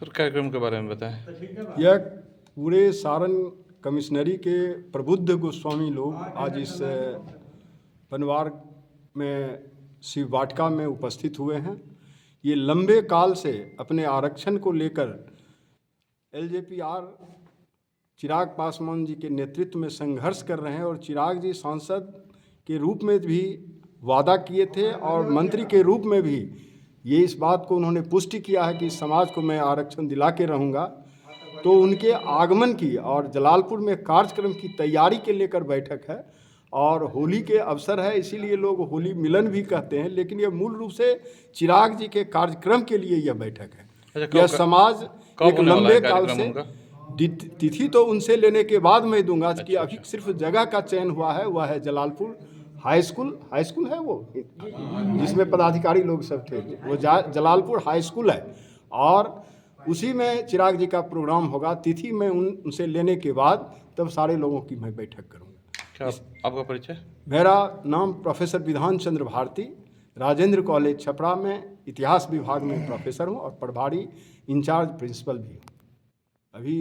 Sir कार्यक्रम के बारे में बताएं। यह पूरे सारण कमिश्नरी के प्रबुद्ध गोस्वामी लोग आज इस बनवार में शिव वाटिका में उपस्थित हुए हैं। ये लंबे काल से अपने आरक्षण को लेकर एलजेपी-आर चिराग पासवान जी के नेतृत्व में संघर्ष कर रहे हैं और चिराग जी सांसद के रूप में भी वादा किए थे और मंत्री के रूप में भी ये इस बात को उन्होंने पुष्टि किया है कि इस समाज को मैं आरक्षण दिला के रहूँगा। तो उनके आगमन की और जलालपुर में कार्यक्रम की तैयारी के लेकर बैठक है और होली के अवसर है, इसीलिए लोग होली मिलन भी कहते हैं, लेकिन यह मूल रूप से चिराग जी के कार्यक्रम के लिए यह बैठक है। यह समाज एक लंबे काल से तिथि तो उनसे लेने के बाद मैं दूंगा कि अभी सिर्फ जगह का चयन हुआ है, वह है जलालपुर हाई स्कूल है वो जिसमें पदाधिकारी लोग सब थे, वो जलालपुर हाई स्कूल है और उसी में चिराग जी का प्रोग्राम होगा। तिथि में उनसे लेने के बाद तब सारे लोगों की मैं बैठक करूँगा। आपका परिचय? मेरा नाम प्रोफेसर विधान चंद्र भारती, राजेंद्र कॉलेज छपरा में इतिहास विभाग में प्रोफेसर हूँ और प्रभारी इंचार्ज प्रिंसिपल भी हूँ। अभी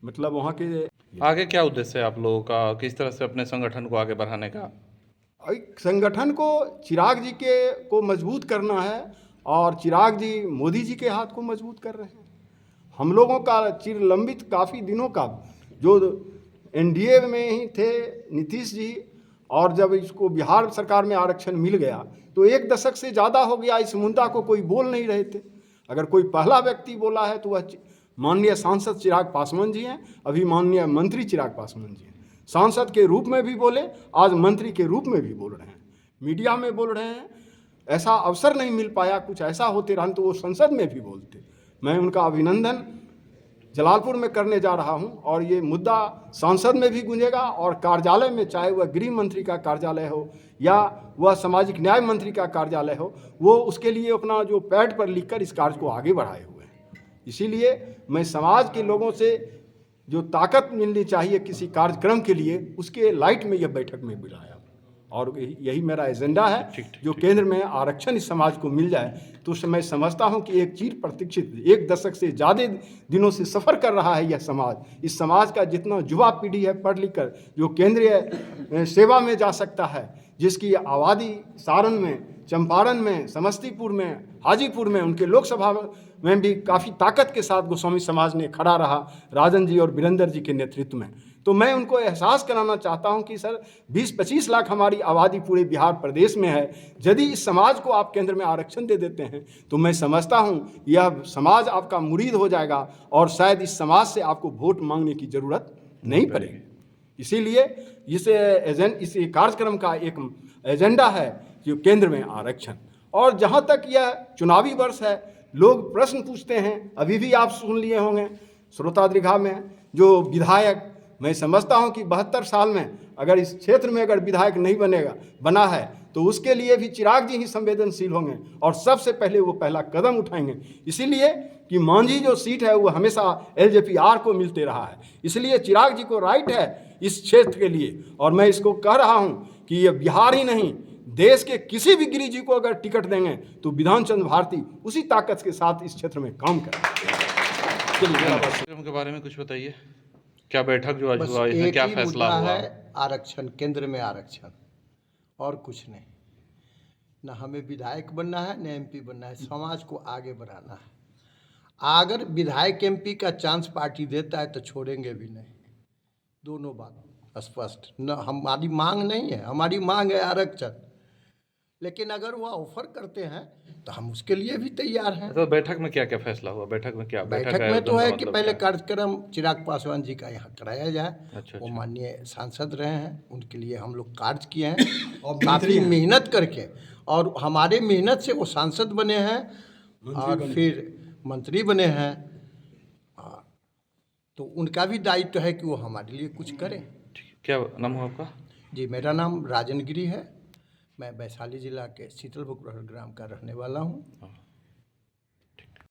मतलब वहाँ के आगे क्या उद्देश्य है आप लोगों का, किस तरह से अपने संगठन को आगे बढ़ाने का? संगठन को चिराग जी को मजबूत करना है और चिराग जी मोदी जी के हाथ को मजबूत कर रहे हैं। हम लोगों का चिरलंबित काफ़ी दिनों का जो एनडीए में ही थे नीतीश जी, और जब इसको बिहार सरकार में आरक्षण मिल गया तो 1 दशक से ज़्यादा हो गया इस मुद्दा को कोई बोल नहीं रहे थे। अगर कोई पहला व्यक्ति बोला है तो वह माननीय सांसद चिराग पासवान जी हैं, अभी माननीय मंत्री चिराग पासवान जी हैं। सांसद के रूप में भी बोले, आज मंत्री के रूप में भी बोल रहे हैं, मीडिया में बोल रहे हैं। ऐसा अवसर नहीं मिल पाया, कुछ ऐसा होते रहन तो वो संसद में भी बोलते। मैं उनका अभिनंदन जलालपुर में करने जा रहा हूं और ये मुद्दा संसद में भी गूंजेगा और कार्यालय में, चाहे वह गृह मंत्री का कार्यालय हो या वह सामाजिक न्याय मंत्री का कार्यालय हो, वो उसके लिए अपना जो पैड पर लिखकर इस कार्य को आगे बढ़ाए हुए हैं। इसीलिए मैं समाज के लोगों से जो ताकत मिलनी चाहिए किसी कार्यक्रम के लिए, उसके लाइट में यह बैठक में बुलाया और यही मेरा एजेंडा है। जो केंद्र में आरक्षण इस समाज को मिल जाए तो मैं समझता हूं कि एक चिर प्रतीक्षित 1 दशक से ज़्यादा दिनों से सफ़र कर रहा है यह समाज। इस समाज का जितना युवा पीढ़ी है पढ़ लिख कर जो केंद्रीय सेवा में जा सकता है, जिसकी आबादी सारण में, चंपारण में, समस्तीपुर में, हाजीपुर में, उनके लोकसभा में भी काफ़ी ताकत के साथ गोस्वामी समाज ने खड़ा रहा राजन जी और वीरेंद्र जी के नेतृत्व में। तो मैं उनको एहसास कराना चाहता हूं कि सर 20-25 लाख हमारी आबादी पूरे बिहार प्रदेश में है, यदि इस समाज को आप केंद्र में आरक्षण दे देते हैं तो मैं समझता हूं यह समाज आपका मुरीद हो जाएगा और शायद इस समाज से आपको वोट मांगने की ज़रूरत नहीं पड़ेगी। इसीलिए इस कार्यक्रम का एक एजेंडा है जो केंद्र में आरक्षण। और जहाँ तक यह चुनावी वर्ष है, लोग प्रश्न पूछते हैं, अभी भी आप सुन लिए होंगे श्रोता दीर्घा में जो विधायक, मैं समझता हूं कि 72 साल में अगर इस क्षेत्र में अगर विधायक नहीं बना है तो उसके लिए भी चिराग जी ही संवेदनशील होंगे और सबसे पहले वो पहला कदम उठाएंगे। इसीलिए कि मांझी जो सीट है वो हमेशा एलजेपी-आर को मिलते रहा है, इसलिए चिराग जी को राइट है इस क्षेत्र के लिए। और मैं इसको कह रहा हूँ कि ये बिहार ही नहीं, देश के किसी भी गिरी जी को अगर टिकट देंगे तो विधान चंद्र भारती उसी ताकत के साथ इस क्षेत्र में काम करेंगे। के बारे में कुछ बताइए, क्या बैठक जो आज हुआ इसमें क्या फैसला हुआ? आरक्षण, केंद्र में आरक्षण और कुछ नहीं। न हमें विधायक बनना है न एमपी बनना है, समाज को आगे बढ़ाना है। अगर विधायक एमपी का चांस पार्टी देता है तो छोड़ेंगे भी नहीं, दोनों बात स्पष्ट। न हमारी मांग नहीं है, हमारी मांग है आरक्षण, लेकिन अगर वह ऑफर करते हैं तो हम उसके लिए भी तैयार हैं। तो बैठक में क्या क्या फैसला हुआ? बैठक में क्या? बैठक में तो है कि पहले कार्यक्रम चिराग पासवान जी का यहाँ कराया जाए। अच्छा। वो माननीय सांसद रहे हैं, उनके लिए हम लोग कार्य किए हैं और काफ़ी मेहनत करके, और हमारे मेहनत से वो सांसद बने हैं और फिर मंत्री बने हैं। तो उनका भी दायित्व है कि वो हमारे लिए कुछ करें। क्या नाम है आपका? जी, मेरा नाम राजन गिरी है। मैं वैशाली जिला के शीतलपुर ग्राम का रहने वाला हूँ।